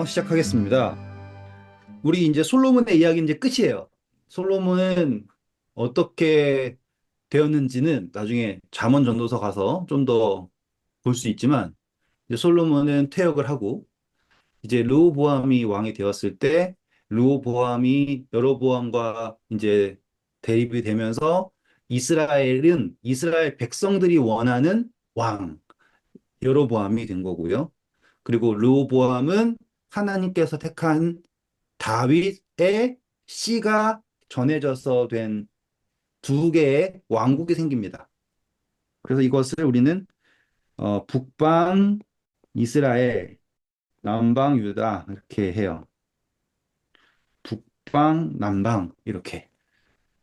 시작하겠습니다. 우리 이제 솔로몬의 이야기 이제 끝이에요. 솔로몬은 어떻게 되었는지는 나중에 잠언 전도서 가서 좀 더 볼 수 있지만, 이제 솔로몬은 퇴역을 하고 이제 르호보암이 왕이 되었을 때 르호보암이 여로보암과 이제 대립이 되면서 이스라엘 백성들이 원하는 왕 여로보암이 된 거고요. 그리고 르호보암은 하나님께서 택한 다윗의 씨가 전해져서 된 두 개의 왕국이 생깁니다. 그래서 이것을 우리는 북방 이스라엘, 남방 유다 이렇게 해요. 북방, 남방 이렇게.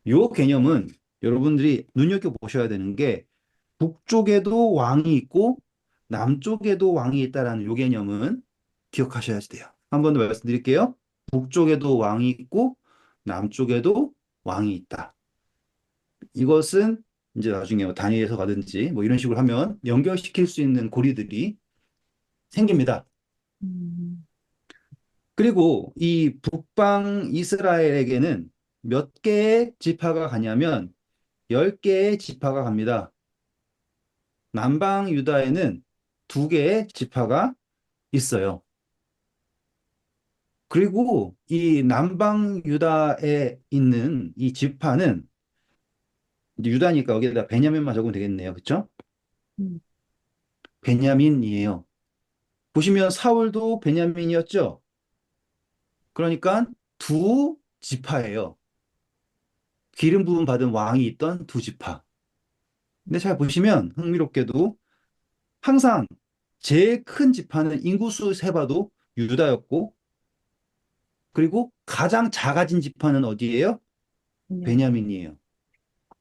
요 개념은 여러분들이 눈여겨보셔야 되는 게 북쪽에도 왕이 있고 남쪽에도 왕이 있다라는 요 개념은 기억하셔야 돼요. 한 번 더 말씀드릴게요. 북쪽에도 왕이 있고 남쪽에도 왕이 있다. 이것은 이제 나중에 뭐 단위에서 가든지 뭐 이런 식으로 하면 연결시킬 수 있는 고리들이 생깁니다. 음, 그리고 이 북방 이스라엘에게는 몇 개의 지파가 가냐면 10개의 지파가 갑니다. 남방 유다에는 2개의 지파가 있어요. 그리고 이 남방 유다에 있는 이 지파는 이제 유다니까 여기다 베냐민만 적으면 되겠네요. 그쵸? 음, 베냐민이에요. 보시면 사울도 베냐민이었죠? 그러니까 두 지파예요. 기름 부음 받은 왕이 있던 두 지파. 근데 잘 보시면 흥미롭게도 항상 제일 큰 지파는 인구수 세봐도 유다였고, 그리고 가장 작아진 지파는 어디예요? 네. 베냐민이에요.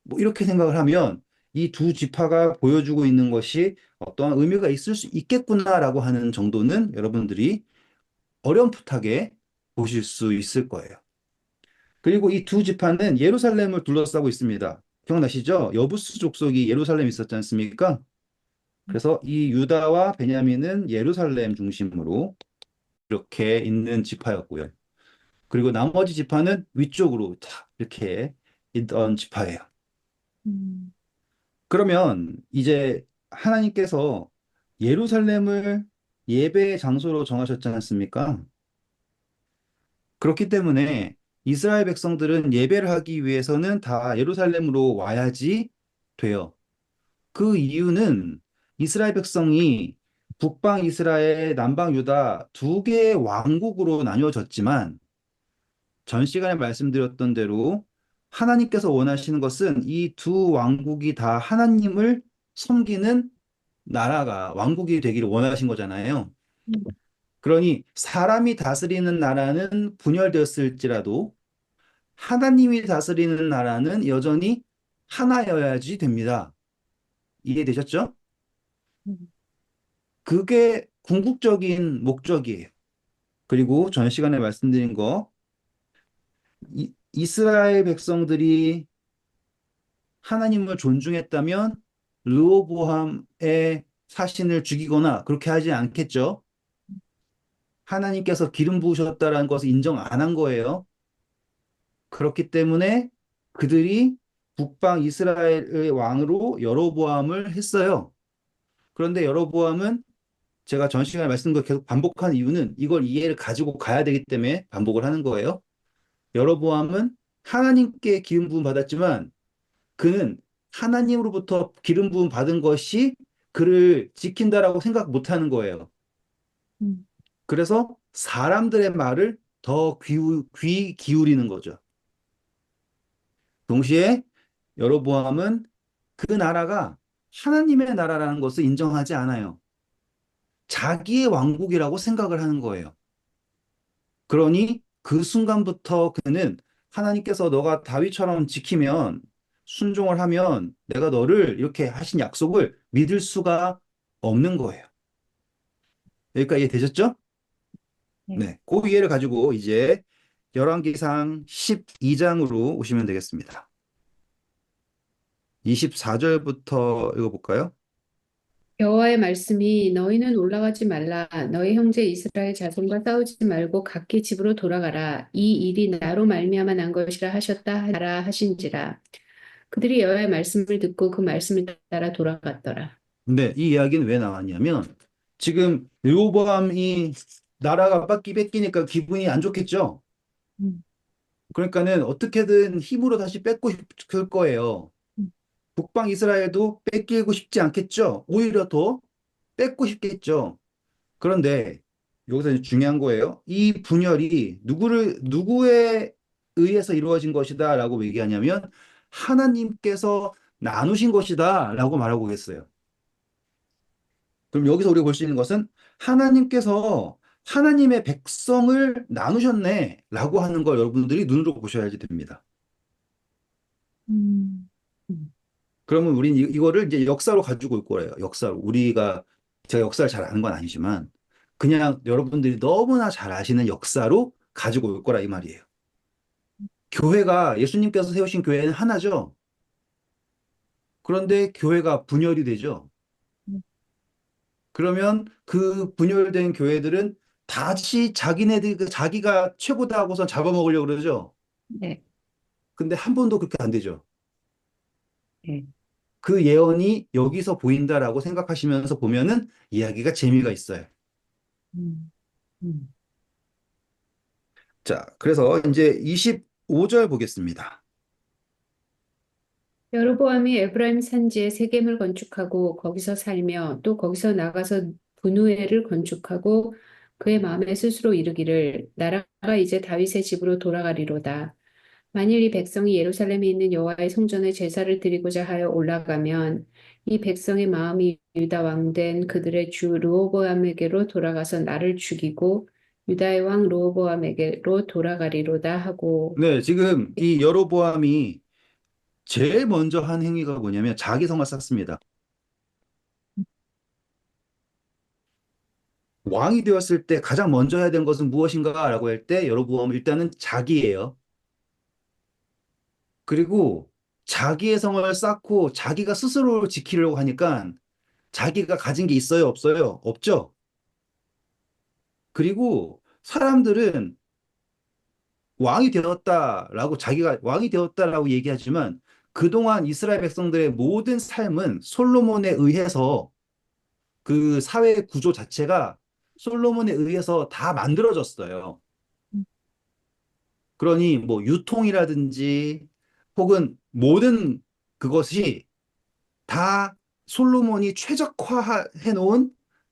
뭐 이렇게 생각을 하면 이 두 지파가 보여주고 있는 것이 어떠한 의미가 있을 수 있겠구나라고 하는 정도는 여러분들이 어렴풋하게 보실 수 있을 거예요. 그리고 이 두 지파는 예루살렘을 둘러싸고 있습니다. 기억나시죠? 여부스 족속이 예루살렘에 있었지 않습니까? 그래서 이 유다와 베냐민은 예루살렘 중심으로 이렇게 있는 지파였고요. 그리고 나머지 지파는 위쪽으로 다 이렇게 있던 지파예요. 음, 그러면 이제 하나님께서 예루살렘을 예배의 장소로 정하셨지 않습니까? 그렇기 때문에 이스라엘 백성들은 예배를 하기 위해서는 다 예루살렘으로 와야지 돼요. 그 이유는 이스라엘 백성이 북방 이스라엘, 남방 유다 2개의 왕국으로 나뉘어졌지만 전 시간에 말씀드렸던 대로 하나님께서 원하시는 것은 이 두 왕국이 다 하나님을 섬기는 나라가 왕국이 되기를 원하신 거잖아요. 음, 그러니 사람이 다스리는 나라는 분열되었을지라도 하나님이 다스리는 나라는 여전히 하나여야지 됩니다. 이해되셨죠? 음, 그게 궁극적인 목적이에요. 그리고 전 시간에 말씀드린 거, 이스라엘 백성들이 하나님을 존중했다면 르호보암의 사신을 죽이거나 그렇게 하지 않겠죠? 하나님께서 기름 부으셨다라는 것을 인정 안 한 거예요. 그렇기 때문에 그들이 북방 이스라엘의 왕으로 여로보암을 했어요. 그런데 여로보암은 제가 전 시간에 말씀드린 걸 계속 반복한 이유는 이걸 이해를 가지고 가야 되기 때문에 반복을 하는 거예요. 여로보암은 하나님께 기름 부음 받았지만 그는 하나님으로부터 기름 부음 받은 것이 그를 지킨다라고 생각 못 하는 거예요. 음, 그래서 사람들의 말을 더 귀 기울이는 거죠. 동시에 여로보암은 그 나라가 하나님의 나라라는 것을 인정하지 않아요. 자기의 왕국이라고 생각을 하는 거예요. 그러니 그 순간부터 그는 하나님께서 너가 다윗처럼 지키면 순종을 하면 내가 너를 이렇게 하신 약속을 믿을 수가 없는 거예요. 여기까지 이해되셨죠? 네. 네. 그 이해를 가지고 이제 열왕기상 12장으로 오시면 되겠습니다. 24절부터 읽어볼까요? 여호와의 말씀이 너희는 올라가지 말라. 너희 형제 이스라엘 자손과 싸우지 말고 각기 집으로 돌아가라. 이 일이 나로 말미암아 난 것이라 하셨다 하라 하신지라. 그들이 여호와의 말씀을 듣고 그 말씀을 따라 돌아갔더라. 근데 이 이야기는 왜 나왔냐면 지금 르호보암이 나라가 뺏기니까 기분이 안 좋겠죠. 음, 그러니까는 어떻게든 힘으로 다시 뺏고 싶을 거예요. 음, 북방 이스라엘도 뺏기고 싶지 않겠죠. 오히려 더 뺏고 싶겠죠. 그런데 여기서 이제 중요한 거예요. 이 분열이 누구에 의해서 이루어진 것이다라고 얘기하냐면 하나님께서 나누신 것이다라고 말하고 있어요. 그럼 여기서 우리가 볼 수 있는 것은 하나님께서 하나님의 백성을 나누셨네라고 하는 걸 여러분들이 눈으로 보셔야지 됩니다. 음, 음, 그러면 우린 이거를 이제 역사로 가지고 올 거예요. 역사로. 제가 역사를 잘 아는 건 아니지만 그냥 여러분들이 너무나 잘 아시는 역사로 가지고 올 거라 이 말이에요. 교회가 예수님께서 세우신 교회는 하나죠. 그런데 교회가 분열이 되죠. 그러면 그 분열된 교회들은 다시 자기가 최고다 하고서 잡아먹으려고 그러죠. 네, 근데 한 번도 그렇게 안 되죠. 네. 그 예언이 여기서 보인다라고 생각하시면서 보면은 이야기가 재미가 있어요. 음, 음. 자, 그래서 이제 25절 보겠습니다. 여로보암이 에브라임 산지에 세겜을 건축하고 거기서 살며 또 거기서 나가서 분우엘을 건축하고 그의 마음에 스스로 이르기를 나라가 이제 다윗의 집으로 돌아가리로다. 만일 이 백성이 예루살렘에 있는 여호와의 성전에 제사를 드리고자 하여 올라가면 이 백성의 마음이 유다 왕된 그들의 주 르호보암에게로 돌아가서 나를 죽이고 유다의 왕 르호보암에게로 돌아가리로다 하고 네, 지금 이 여로보암이 제일 먼저 한 행위가 뭐냐면 자기 성을 쌓습니다. 왕이 되었을 때 가장 먼저 해야 되는 것은 무엇인가라고 할 때 여로보암은 일단은 자기예요. 그리고 자기의 성을 쌓고 자기가 스스로를 지키려고 하니까 자기가 가진 게 있어요, 없어요? 없죠. 그리고 사람들은 자기가 왕이 되었다라고 얘기하지만 그동안 이스라엘 백성들의 모든 삶은 솔로몬에 의해서 그 사회 구조 자체가 솔로몬에 의해서 다 만들어졌어요. 그러니 뭐 유통이라든지 혹은 모든 그것이 다 솔로몬이 최적화해 놓은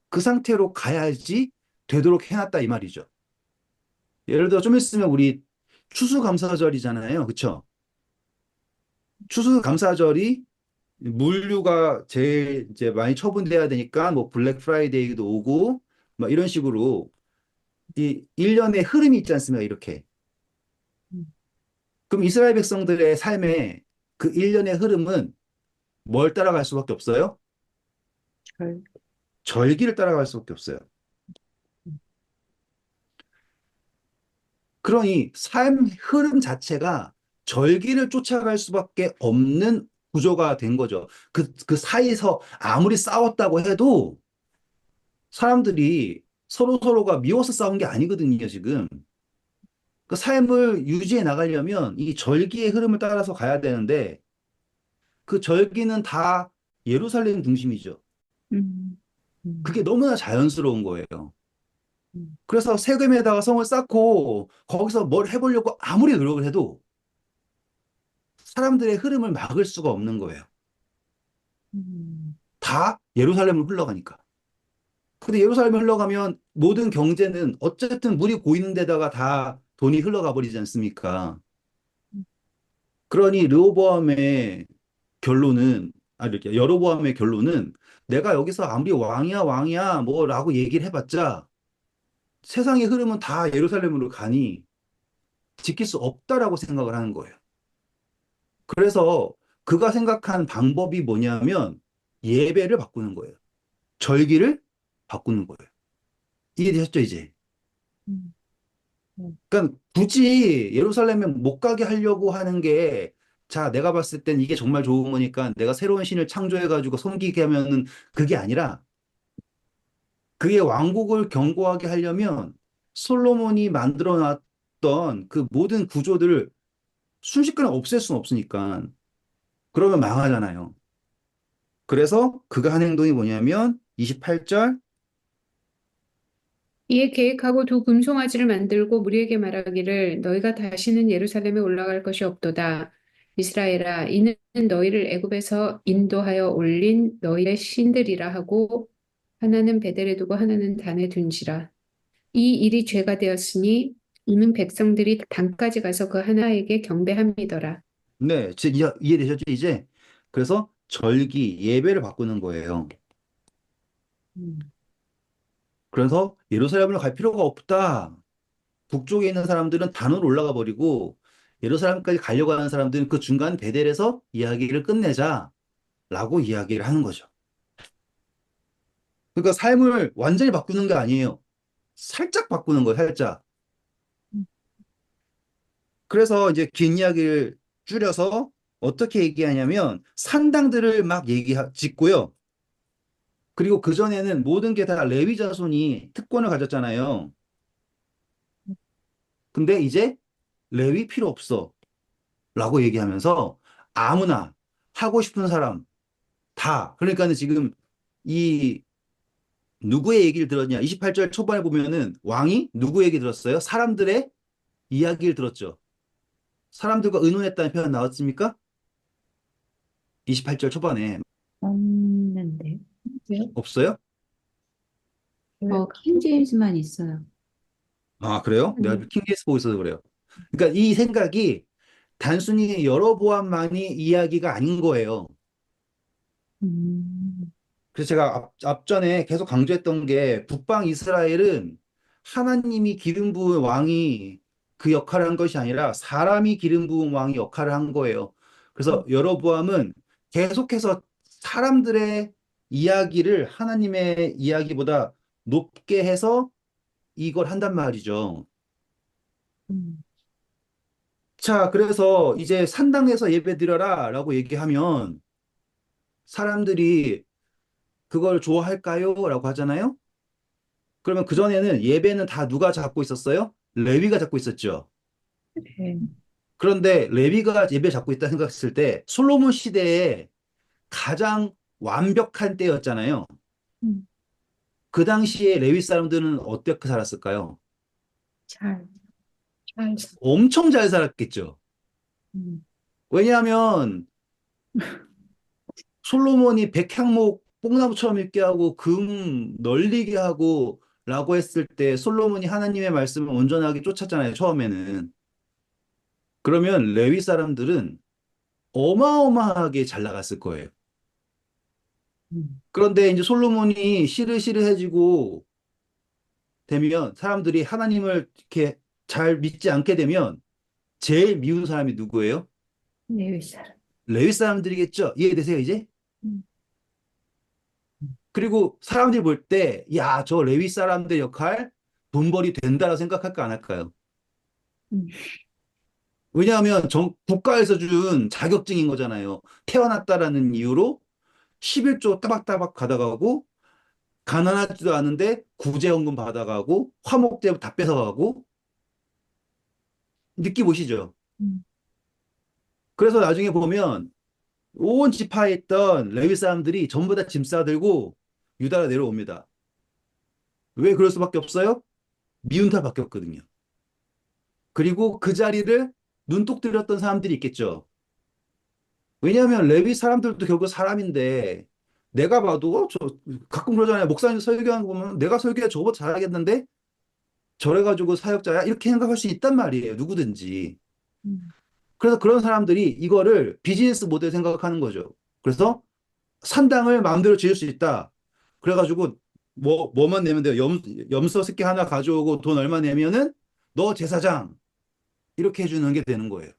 그 상태로 가야지 되도록 해놨다 이 말이죠. 예를 들어 좀 있으면 우리 추수감사절이잖아요. 그쵸? 추수감사절이 물류가 제일 이제 많이 처분돼야 되니까 뭐 블랙 프라이데이도 오고 막 이런 식으로 이 일련의 흐름이 있지 않습니까? 이렇게. 그럼 이스라엘 백성들의 삶에 그 일련의 흐름은 뭘 따라갈 수밖에 없어요? 절, 절기를 따라갈 수밖에 없어요. 그러니 삶 흐름 자체가 절기를 쫓아갈 수밖에 없는 구조가 된 거죠. 그 사이에서 아무리 싸웠다고 해도 사람들이 서로가 미워서 싸운 게 아니거든요, 지금. 그 삶을 유지해 나가려면 이 절기의 흐름을 따라서 가야 되는데 그 절기는 다 예루살렘 중심이죠. 음, 그게 음, 너무나 자연스러운 거예요. 음, 그래서 세금에다가 성을 쌓고 거기서 뭘 해보려고 아무리 노력을 해도 사람들의 흐름을 막을 수가 없는 거예요. 음, 다 예루살렘으로 흘러가니까. 근데 예루살렘에 흘러가면 모든 경제는 어쨌든 물이 고이는 데다가 다 돈이 흘러가 버리지 않습니까? 그러니 르호보암의 이렇게 여로보암의 결론은 내가 여기서 아무리 왕이야 뭐라고 얘기를 해봤자 세상의 흐름은 다 예루살렘으로 가니 지킬 수 없다라고 생각을 하는 거예요. 그래서 그가 생각한 방법이 뭐냐면 예배를 바꾸는 거예요. 절기를 바꾸는 거예요. 이해되셨죠, 이제? 음. 그러니까 굳이 예루살렘에 못 가게 하려고 하는 게 자, 내가 봤을 땐 이게 정말 좋은 거니까 내가 새로운 신을 창조해가지고 섬기게 하면은 그게 아니라 그의 왕국을 견고하게 하려면 솔로몬이 만들어 놨던 그 모든 구조들을 순식간에 없앨 수는 없으니까 그러면 망하잖아요. 그래서 그가 한 행동이 뭐냐면 28절. 이에 계획하고 두 금송아지를 만들고 무리에게 말하기를 너희가 다시는 예루살렘에 올라갈 것이 없도다. 이스라엘아, 이는 너희를 애굽에서 인도하여 올린 너희의 신들이라 하고 하나는 베델에 두고 하나는 단에 둔지라. 이 일이 죄가 되었으니 이는 백성들이 단까지 가서 그 하나에게 경배함이더라. 네, 이해되셨죠, 이제? 그래서 절기, 예배를 바꾸는 거예요. 음. 그래서 예루살렘으로 갈 필요가 없다. 북쪽에 있는 사람들은 단으로 올라가 버리고 예루살렘까지 가려고 하는 사람들은 그 중간 베델에서 이야기를 끝내자라고 이야기를 하는 거죠. 그러니까 삶을 완전히 바꾸는 게 아니에요. 살짝 바꾸는 거예요, 살짝. 그래서 이제 긴 이야기를 줄여서 어떻게 얘기하냐면 산당들을 막 짓고요. 그리고 그전에는 모든 게 다 레위 자손이 특권을 가졌잖아요. 근데 이제 레위 필요 없어 라고 얘기하면서 아무나 하고 싶은 사람 다. 그러니까는 지금 이 누구의 얘기를 들었냐? 28절 초반에 보면은 왕이 누구 얘기 들었어요? 사람들의 이야기를 들었죠. 사람들과 의논했다는 표현 나왔습니까? 28절 초반에 없는데. 네. 없어요? 킹제임스만 있어요. 아, 그래요? 내가 음. 킹제임스 보고 있어서 그래요. 그러니까 이 생각이 단순히 여로보암만이 이야기가 아닌 거예요. 음, 그래서 제가 앞전에 계속 강조했던 게 북방 이스라엘은 하나님이 기름 부은 왕이 그 역할을 한 것이 아니라 사람이 기름 부은 왕이 역할을 한 거예요. 그래서 여로보암은 계속해서 사람들의 이야기를 하나님의 이야기보다 높게 해서 이걸 한단 말이죠. 음, 자, 그래서 이제 산당에서 예배 드려라 라고 얘기하면 사람들이 그걸 좋아할까요? 라고 하잖아요. 그러면 그전에는 예배는 다 누가 잡고 있었어요? 레위가 잡고 있었죠. 네. 그런데 레위가 예배 잡고 있다 생각했을 때 솔로몬 시대에 가장 완벽한 때였잖아요. 음, 그 당시에 레위 사람들은 어떻게 살았을까요? 잘, 잘, 엄청 잘 살았겠죠. 음, 왜냐하면 솔로몬이 백향목 뽕나무처럼 있게 하고 금 널리게 하고 라고 했을 때 솔로몬이 하나님의 말씀을 온전하게 쫓았잖아요, 처음에는. 그러면 레위 사람들은 어마어마하게 잘 나갔을 거예요. 음, 그런데 이제 솔로몬이 시르시르해지고 되면 사람들이 하나님을 이렇게 잘 믿지 않게 되면 제일 미운 사람이 누구예요? 레위 사람. 레위 사람들이겠죠? 이해되세요, 이제? 음, 그리고 사람들이 볼 때, 야, 저 레위 사람들 역할 돈벌이 된다고 생각할까 안 할까요? 음, 왜냐하면 국가에서 준 자격증인 거잖아요. 태어났다라는 이유로 11조 따박따박 받아가고 가난하지도 않은데 구제연금 받아가고 화목제 다 뺏어가고 느끼 보시죠. 음, 그래서 나중에 보면 온 지파에 있던 레위 사람들이 전부 다 짐 싸들고 유다로 내려옵니다. 왜 그럴 수밖에 없어요? 미운 탓밖에 없거든요. 그리고 그 자리를 눈독 들였던 사람들이 있겠죠. 왜냐하면 레위 사람들도 결국 사람인데 내가 봐도 가끔 그러잖아요. 목사님 설교하는 거 보면 내가 설교해 저보다 잘하겠는데 저래가지고 사역자야 이렇게 생각할 수 있단 말이에요. 누구든지. 음, 그래서 그런 사람들이 이거를 비즈니스 모델 생각하는 거죠. 그래서 산당을 마음대로 지을 수 있다. 그래가지고 뭐만 내면 돼요. 염소 새끼 하나 가져오고 돈 얼마 내면은 너 제사장 이렇게 해주는 게 되는 거예요.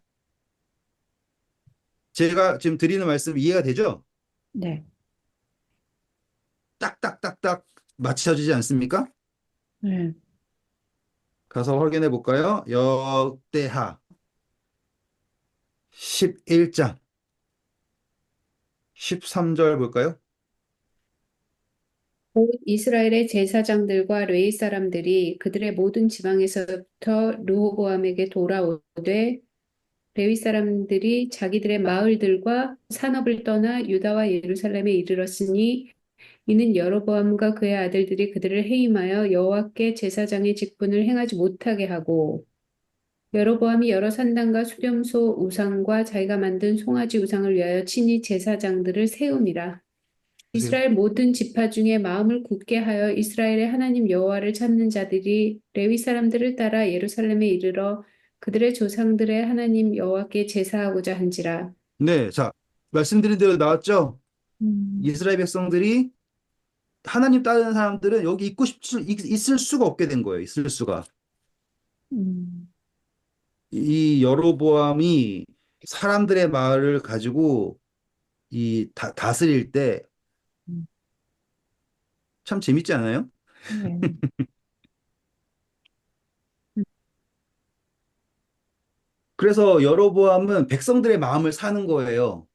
제가 지금 드리는 말씀 이해가 되죠? 네. 딱딱딱딱 맞춰지지 않습니까? 네. 가서 확인해 볼까요? 역대하. 11장 13절 볼까요? 곧 이스라엘의 제사장들과 레위 사람들이 그들의 모든 지방에서부터 르호보암에게 돌아오되 레위 사람들이 자기들의 마을들과 산업을 떠나 유다와 예루살렘에 이르렀으니 이는 여로보암과 그의 아들들이 그들을 해임하여 여호와께 제사장의 직분을 행하지 못하게 하고 여로보암이 여러 산당과 수렴소 우상과 자기가 만든 송아지 우상을 위하여 친히 제사장들을 세우니라. 보세요. 이스라엘 모든 지파 중에 마음을 굳게 하여 이스라엘의 하나님 여호와를 찾는 자들이 레위 사람들을 따라 예루살렘에 이르러 그들의 조상들의 하나님 여호와께 제사하고자 한지라. 네, 자, 말씀드린 대로 나왔죠? 음, 이스라엘 백성들이 하나님 따르는 사람들은 여기 있을 수가 없게 된 거예요. 있을 수가. 음, 이 여로보암이 사람들의 마을을 가지고 다스릴 때 음, 참 재밌지 않아요? 네. 음, 그래서 여로보암은 백성들의 마음을 사는 거예요.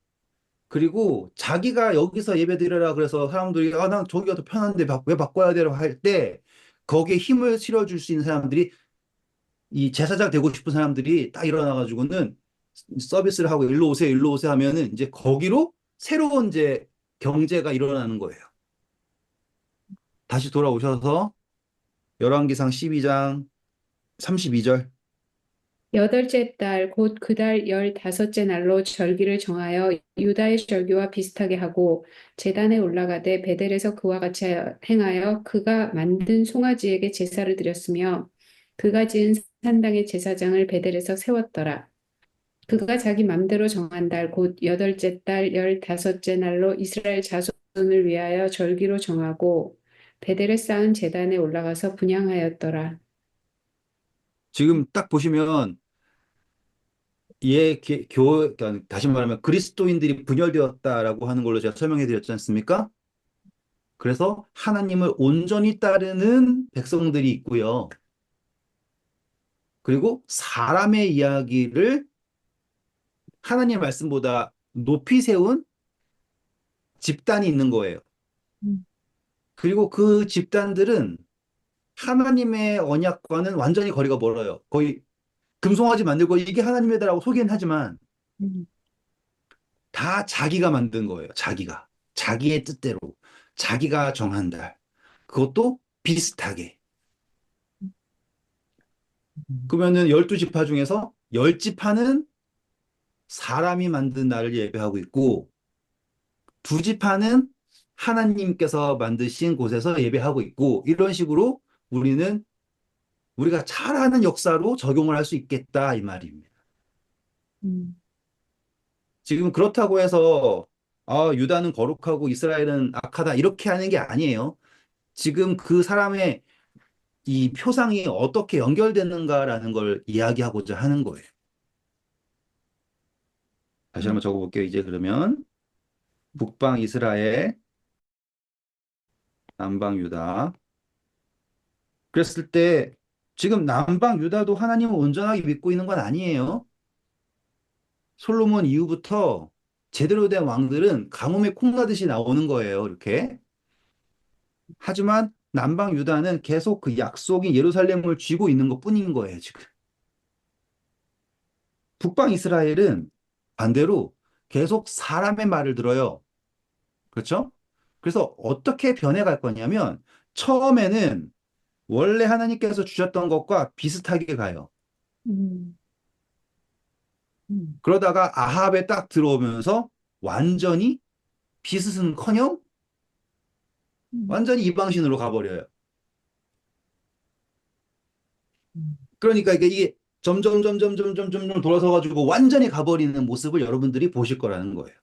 그리고 자기가 여기서 예배드려라 그래서 사람들이 난 저기가 더 편한데 왜 바꿔야 되라고 할 때 거기에 힘을 실어줄 수 있는 사람들이 이 제사장 되고 싶은 사람들이 딱 일어나가지고는 서비스를 하고 일로 오세요 하면은 이제 거기로 새로운 이제 경제가 일어나는 거예요. 다시 돌아오셔서 열왕기상 12장 32절. 여덟째 달 곧 그 달 15째 날로 절기를 정하여 유다의 절기와 비슷하게 하고 제단에 올라가되 베델에서 그와 같이 행하여 그가 만든 송아지에게 제사를 드렸으며 그가 지은 산당의 제사장을 베델에서 세웠더라. 그가 자기 맘대로 정한 달 곧 여덟째 달 15째 날로 이스라엘 자손을 위하여 절기로 정하고 베델에 쌓은 제단에 올라가서 분향하였더라. 지금 딱 보시면 그러니까 다시 말하면 그리스도인들이 분열되었다라고 하는 걸로 제가 설명해 드렸지 않습니까? 그래서 하나님을 온전히 따르는 백성들이 있고요. 그리고 사람의 이야기를 하나님 말씀보다 높이 세운 집단이 있는 거예요. 음, 그리고 그 집단들은 하나님의 언약과는 완전히 거리가 멀어요. 거의 금송아지 만들고 이게 하나님이다라고 소개는 하지만 음, 다 자기가 만든 거예요. 자기가. 자기의 뜻대로. 자기가 정한 달. 그것도 비슷하게. 그러면은 12지파 중에서 10지파는 사람이 만든 날을 예배하고 있고, 2지파는 하나님께서 만드신 곳에서 예배하고 있고, 이런 식으로 우리는 우리가 잘 아는 역사로 적용을 할 수 있겠다, 이 말입니다. 음, 지금 그렇다고 해서, 유다는 거룩하고 이스라엘은 악하다, 이렇게 하는 게 아니에요. 지금 그 사람의 이 표상이 어떻게 연결되는가라는 걸 이야기하고자 하는 거예요. 다시 음, 한번 적어볼게요. 이제 그러면 북방 이스라엘, 남방 유다. 그랬을 때 지금 남방 유다도 하나님을 온전하게 믿고 있는 건 아니에요. 솔로몬 이후부터 제대로 된 왕들은 가뭄에 콩나듯이 나오는 거예요. 이렇게. 하지만 남방 유다는 계속 그 약속인 예루살렘을 쥐고 있는 것뿐인 거예요, 지금. 북방 이스라엘은 반대로 계속 사람의 말을 들어요. 그렇죠? 그래서 어떻게 변해갈 거냐면 처음에는 원래 하나님께서 주셨던 것과 비슷하게 가요. 음, 음, 그러다가 아합에 딱 들어오면서 완전히 비슷은커녕 음, 완전히 이방신으로 가버려요. 음, 그러니까 이게 점점 돌아서 가지고 완전히 가버리는 모습을 여러분들이 보실 거라는 거예요.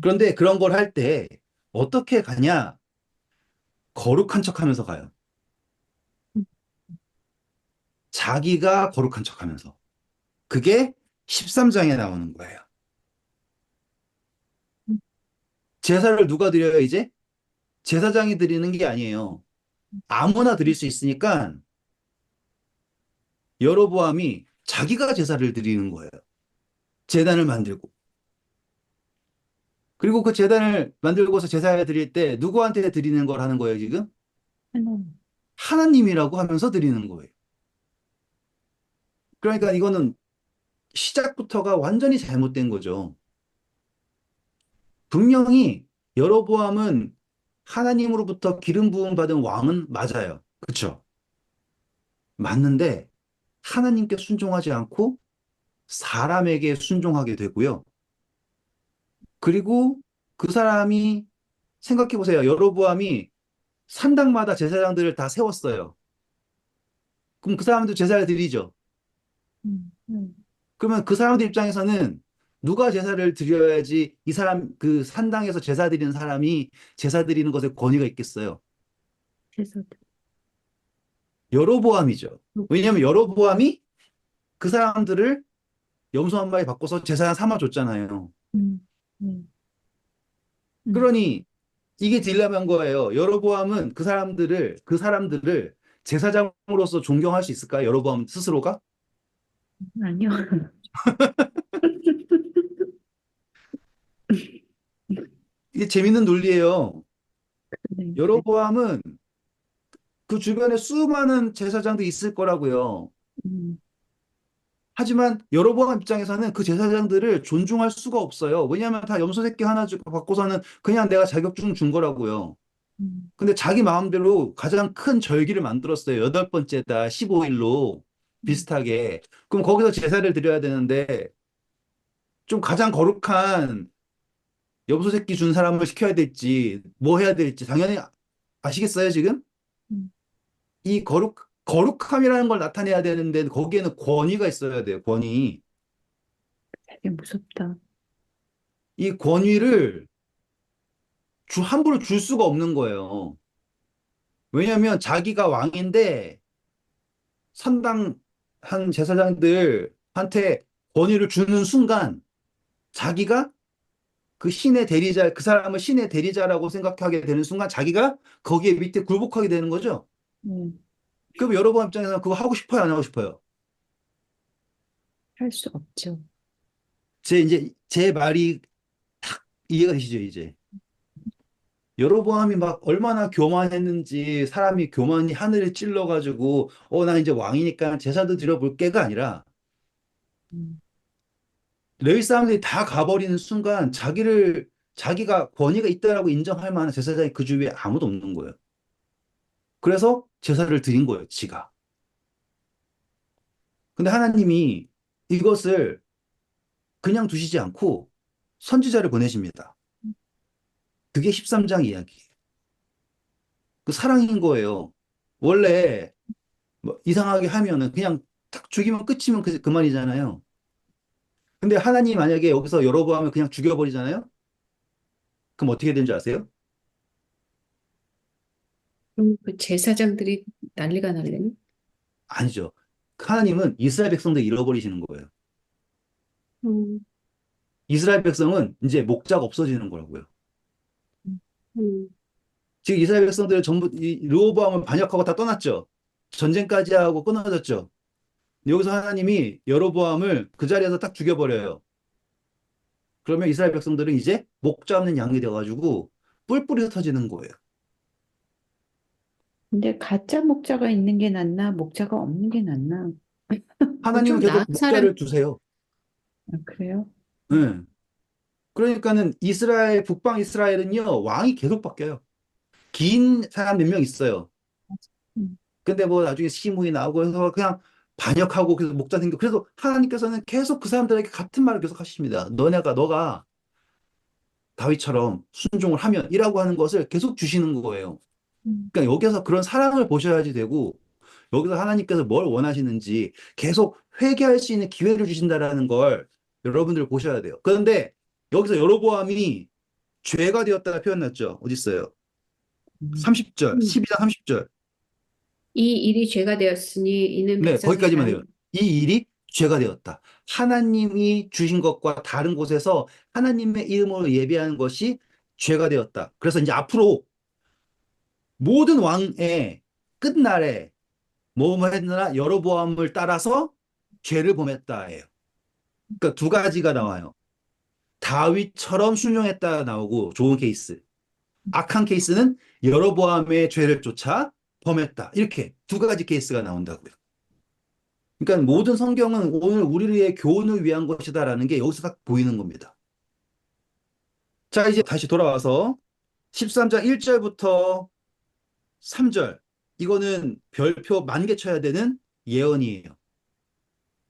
그런데 그런 걸 할 때 어떻게 가냐? 거룩한 척하면서 가요. 음, 자기가 거룩한 척하면서. 그게 13장에 나오는 거예요. 음, 제사를 누가 드려요, 이제? 제사장이 드리는 게 아니에요. 아무나 드릴 수 있으니까 여로보암이 자기가 제사를 드리는 거예요. 제단을 만들고. 그리고 그 제단을 만들고서 제사를 드릴 때 누구한테 드리는 걸 하는 거예요, 지금? 하나님. 하나님이라고 하면서 드리는 거예요. 그러니까 이거는 시작부터가 완전히 잘못된 거죠. 분명히 여로보암은 하나님으로부터 기름 부음 받은 왕은 맞아요. 그렇죠? 맞는데 하나님께 순종하지 않고 사람에게 순종하게 되고요. 그리고 그 사람이 생각해 보세요. 여로보암이 산당마다 제사장들을 다 세웠어요. 그럼 그 사람도 제사를 드리죠. 음, 음, 그러면 그 사람들 입장에서는 누가 제사를 드려야지 이 사람 그 산당에서 제사 드리는 사람이 제사 드리는 것에 권위가 있겠어요. 제사도. 여로보암이죠. 왜냐하면 그렇구나. 여로보암이 그 사람들을 염소 한 마리 바꿔서 제사 삼아줬잖아요. 음, 음, 음. 그러니 이게 딜레마인 거예요. 여로보암은 그 사람들을 제사장으로서 존경할 수 있을까요? 여로보암 스스로가? 아니요. 이게 재밌는 논리예요. 네, 네. 여로보암은 그 주변에 수많은 제사장도 있을 거라고요. 음, 하지만 여로보암 입장에서는 그 제사장들을 존중할 수가 없어요. 왜냐하면 다 염소 새끼 하나 주고 받고서는 그냥 내가 자격증 준 거라고요. 음, 근데 자기 마음대로 가장 큰 절기를 만들었어요. 여덟 번째 달 15일로 음, 비슷하게. 그럼 거기서 제사를 드려야 되는데 좀 가장 거룩한 염소 새끼 준 사람을 시켜야 될지 뭐 해야 될지 당연히 아시겠어요, 지금? 음. 이 거룩함이라는 걸 나타내야 되는데 거기에는 권위가 있어야 돼요, 권위. 되게 무섭다. 이 권위를 함부로 줄 수가 없는 거예요. 왜냐하면 자기가 왕인데 선당한 제사장들한테 권위를 주는 순간 자기가 그 신의 대리자, 그 사람을 신의 대리자라고 생각하게 되는 순간 자기가 거기에 밑에 굴복하게 되는 거죠. 네, 그럼 여러분 입장에서는 그거 하고 싶어요, 안 하고 싶어요? 할 수 없죠. 제 말이 탁 이해가 되시죠, 이제? 여로보암이 막 얼마나 교만했는지 사람이 교만이 하늘을 찔러가지고 나 이제 왕이니까 제사도 드려볼게가 아니라 음, 레위 사람들이 다 가버리는 순간 자기가 권위가 있다라고 인정할 만한 제사장이 그 주위에 아무도 없는 거예요. 그래서 제사를 드린 거예요, 지가. 근데 하나님이 이것을 그냥 두시지 않고 선지자를 보내십니다. 그게 13장 이야기예요. 그 사랑인 거예요. 원래 뭐 이상하게 하면은 그냥 딱 죽이면 끝이면 그만이잖아요. 근데 하나님 만약에 여기서 여로보암을 그냥 죽여버리잖아요? 그럼 어떻게 되는 줄 아세요? 그럼 그 제사장들이 난리가 날래요? 아니죠. 하나님은 이스라엘 백성들 잃어버리시는 거예요. 음, 이스라엘 백성은 이제 목자가 없어지는 거라고요. 음, 음. 지금 이스라엘 백성들은 전부 이 르호보암을 반역하고 다 떠났죠. 전쟁까지 하고 끊어졌죠. 여기서 하나님이 여로보암을 그 자리에서 딱 죽여버려요. 그러면 이스라엘 백성들은 이제 목자 없는 양이 돼가지고 뿔뿔이 흩어지는 거예요. 근데 가짜 목자가 있는 게 낫나, 목자가 없는 게 낫나? 하나님은 좀 나은 계속 사람, 목자를 두세요. 아, 그래요? 네. 그러니까는 북방 이스라엘은요, 왕이 계속 바뀌어요. 긴 사람 몇 명 있어요. 음, 근데 뭐 나중에 시므이 나오고 해서 그냥 반역하고 그래서 목자 생겨. 그래서 하나님께서는 계속 그 사람들에게 같은 말을 계속 하십니다. 너가 다윗처럼 순종을 하면 이라고 하는 것을 계속 주시는 거예요. 음, 그러니까 여기서 그런 사랑을 보셔야지 되고 여기서 하나님께서 뭘 원하시는지 계속 회개할 수 있는 기회를 주신다라는 걸 여러분들 보셔야 돼요. 그런데 여기서 여로보암이 죄가 되었다가 표현났죠. 어디 있어요? 음, 30절, 음. 12장 30절. 이 일이 죄가 되었으니 이는 네, 백성이 거기까지만 돼요. 이 일이 죄가 되었다. 하나님이 주신 것과 다른 곳에서 하나님의 이름으로 예배하는 것이 죄가 되었다. 그래서 이제 앞으로 모든 왕의 끝날에 뭐뭐 했느라 여로보암을 따라서 죄를 범했다예요. 그러니까 두 가지가 나와요. 다윗처럼 순종했다 나오고 좋은 케이스. 악한 케이스는 여로보암의 죄를 쫓아 범했다. 이렇게 두 가지 케이스가 나온다고요. 그러니까 모든 성경은 오늘 우리의 교훈을 위한 것이다라는 게 여기서 딱 보이는 겁니다. 자, 이제 다시 돌아와서 13장 1절부터 3절. 이거는 별표 10,000개 쳐야 되는 예언이에요.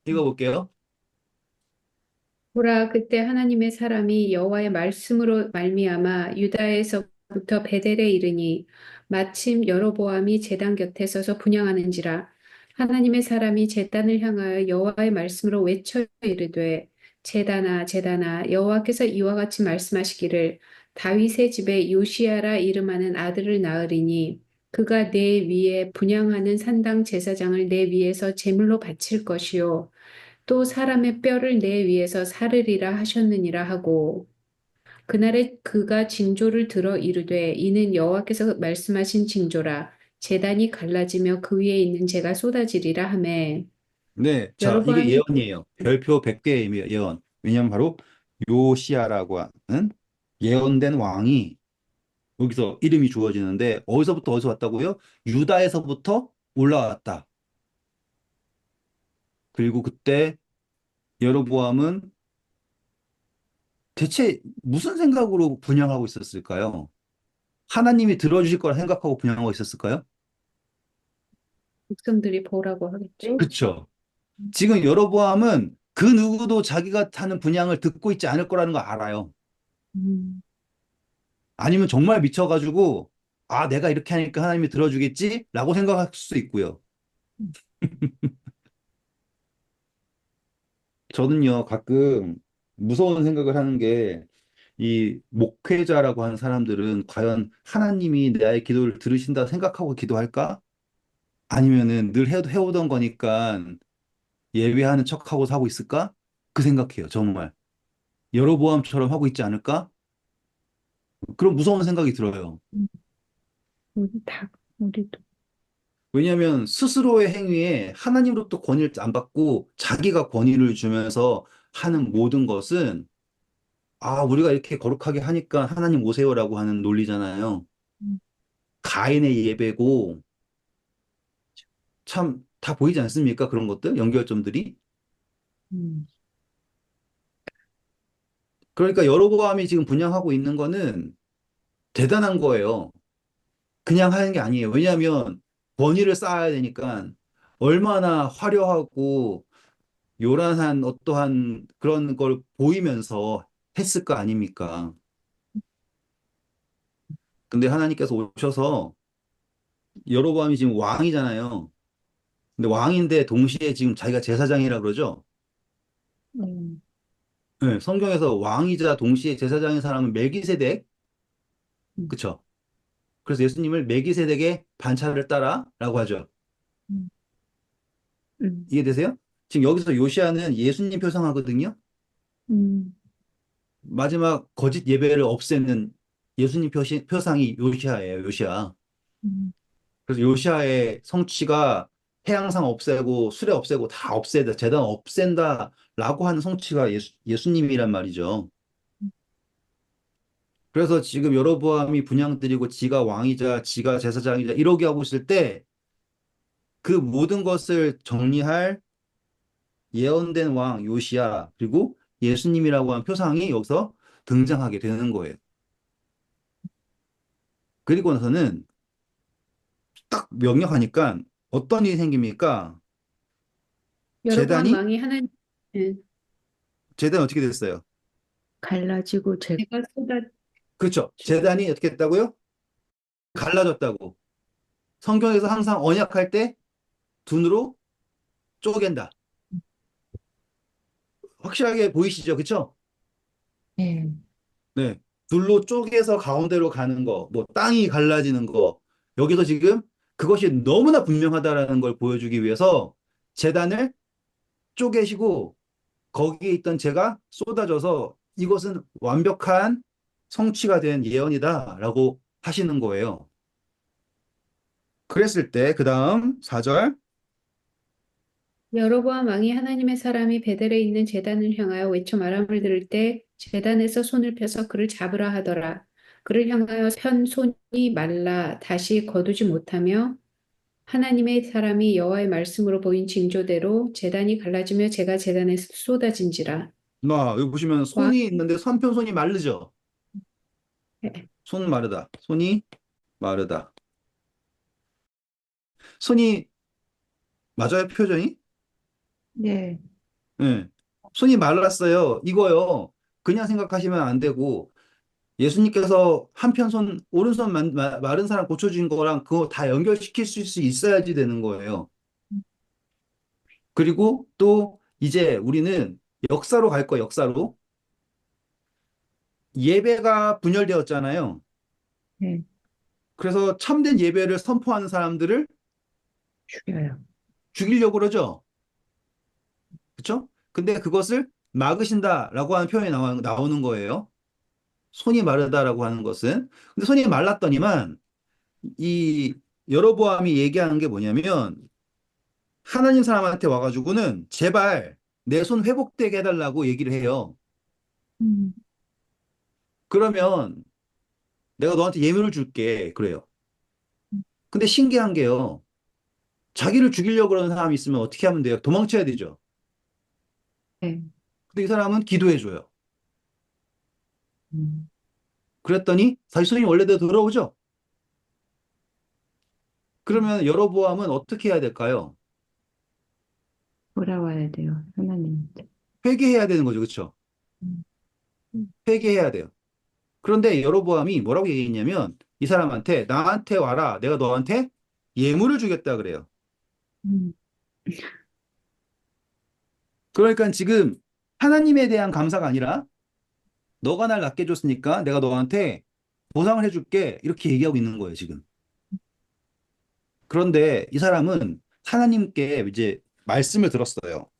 읽어볼게요. 보라, 그때 하나님의 사람이 여호와의 말씀으로 말미암아 유다에서부터 베델에 이르니 마침 여로보암이 제단 곁에 서서 분향하는지라. 하나님의 사람이 제단을 향하여 여호와의 말씀으로 외쳐 이르되 제단아 제단아 여호와께서 이와 같이 말씀하시기를 다윗의 집에 요시야라 이름하는 아들을 낳으리니 그가 내 위에 분향하는 산당 제사장을 내 위에서 제물로 바칠 것이요 또 사람의 뼈를 내 위에서 사르리라 하셨느니라 하고 그날에 그가 징조를 들어 이르되 이는 여호와께서 말씀하신 징조라 제단이 갈라지며 그 위에 있는 재가 쏟아지리라 하매 네, 자, 이게 여로보암이 예언이에요. 별표 100개의 예언. 왜냐면 바로 요시아라고 하는 예언된 왕이 여기서 이름이 주어지는데 어디서부터 어디서 왔다고요? 유다에서부터 올라왔다. 그리고 그때 여로보암은 대체 무슨 생각으로 분양하고 있었을까요? 하나님이 들어주실 거라 생각하고 분양하고 있었을까요? 백성들이 보라고 하겠죠. 그렇죠. 지금 여로보암은 그 누구도 자기가 하는 분양을 듣고 있지 않을 거라는 거 알아요. 음, 아니면 정말 미쳐가지고 아, 내가 이렇게 하니까 하나님이 들어주겠지? 라고 생각할 수도 있고요. 저는요, 가끔 무서운 생각을 하는 게 이 목회자라고 하는 사람들은 과연 하나님이 나의 기도를 들으신다 생각하고 기도할까? 아니면은 늘 해오던 거니까 예배하는 척하고 사고 있을까? 그 생각해요, 정말. 여로보암처럼 하고 있지 않을까? 그런 무서운 생각이 들어요. 음, 우리도. 왜냐하면 스스로의 행위에 하나님으로부터 권위를 안 받고 자기가 권위를 주면서 하는 모든 것은 아, 우리가 이렇게 거룩하게 하니까 하나님 오세요라고 하는 논리잖아요. 음, 가인의 예배고 참 다 보이지 않습니까? 그런 것들, 연결점들이. 음, 그러니까 여로보암이 지금 분양하고 있는 거는 대단한 거예요. 그냥 하는 게 아니에요. 왜냐하면 권위를 쌓아야 되니까 얼마나 화려하고 요란한 어떠한 그런 걸 보이면서 했을 거 아닙니까? 근데 하나님께서 오셔서 여로보암이 지금 왕이잖아요. 근데 왕인데 동시에 지금 자기가 제사장이라 그러죠. 음, 네, 성경에서 왕이자 동시에 제사장인 사람은 멜기세덱, 음, 그쵸? 그래서 예수님을 멜기세덱의 반차를 따라라고 하죠. 음, 음, 이해되세요? 지금 여기서 요시아는 예수님 표상하거든요. 음, 마지막 거짓 예배를 없애는 예수님 표상이 요시아예요, 요시아. 음, 그래서 요시아의 성취가 해양상 없애고 수레 없애고 다 없애다, 제단 없앤다라고 하는 성취가 예수님이란 말이죠. 그래서 지금 여로보암이 분향드리고 지가 왕이자 지가 제사장이자 이러게 하고 있을 때 그 모든 것을 정리할 예언된 왕 요시야 그리고 예수님이라고 하는 표상이 여기서 등장하게 되는 거예요. 그리고 나서는 딱 명령하니까 어떤 일이 생깁니까? 여로보암 제단이 왕이 하나님 예, 제단이 어떻게 됐어요? 갈라지고 제가 그렇죠. 쏟아지고 제단이 어떻게 됐다고요? 갈라졌다고. 성경에서 항상 언약할 때 눈으로 쪼갠다. 확실하게 보이시죠? 그렇죠? 예, 네. 둘로 쪼개서 가운데로 가는 거, 뭐 땅이 갈라지는 거. 여기서 지금 그것이 너무나 분명하다라는 걸 보여주기 위해서 재단을 쪼개시고 거기에 있던 재가 쏟아져서 이것은 완벽한 성취가 된 예언이다라고 하시는 거예요. 그랬을 때, 그 다음 4절. 여로보암 왕이 하나님의 사람이 베델에 있는 제단을 향하여 외쳐 말함을 들을 때 제단에서 손을 펴서 그를 잡으라 하더라. 그를 향하여 편 손이 말라 다시 거두지 못하며 하나님의 사람이 여호와의 말씀으로 보인 징조대로 제단이 갈라지며 제가 제단에서 쏟아진지라. 여기 보시면 왕, 손이 있는데 손이 마르죠? 손 마르다. 손이 마르다. 손이 맞아요, 표정이? 네. 예. 손이 말랐어요. 이거요. 그냥 생각하시면 안 되고 예수님께서 한편 손, 오른손 마른 사람 고쳐준 거랑 그거 다 연결시킬 수 있어야지 되는 거예요. 그리고 또 이제 우리는 역사로 갈 거예요, 역사로. 예배가 분열되었잖아요. 네. 그래서 참된 예배를 선포하는 사람들을 죽여요. 죽이려고 그러죠. 그렇죠? 근데 그것을 막으신다라고 하는 표현이 나오는 거예요. 손이 마르다라고 하는 것은. 근데 손이 말랐더니만 이 여로보암이 얘기하는 게 뭐냐면 하나님 사람한테 와가지고는 제발 내 손 회복되게 해달라고 얘기를 해요. 음. 그러면 내가 너한테 예물을 줄게. 그래요. 근데 신기한 게요. 자기를 죽이려고 그러는 사람이 있으면 어떻게 하면 돼요? 도망쳐야 되죠. 네. 근데 이 사람은 기도해줘요. 음. 그랬더니 다시 손이 원래대로 돌아오죠. 그러면 여로보암은 어떻게 해야 될까요? 돌아와야 돼요. 하나님한테. 회개해야 되는 거죠. 그렇죠? 음. 음. 회개해야 돼요. 그런데 여로보암이 뭐라고 얘기했냐면 이 사람한테 나한테 와라. 내가 너한테 예물을 주겠다 그래요. 음. 그러니까 지금 하나님에 대한 감사가 아니라 너가 날 낫게 해줬으니까 내가 너한테 보상을 해줄게. 이렇게 얘기하고 있는 거예요, 지금. 그런데 이 사람은 하나님께 이제 말씀을 들었어요.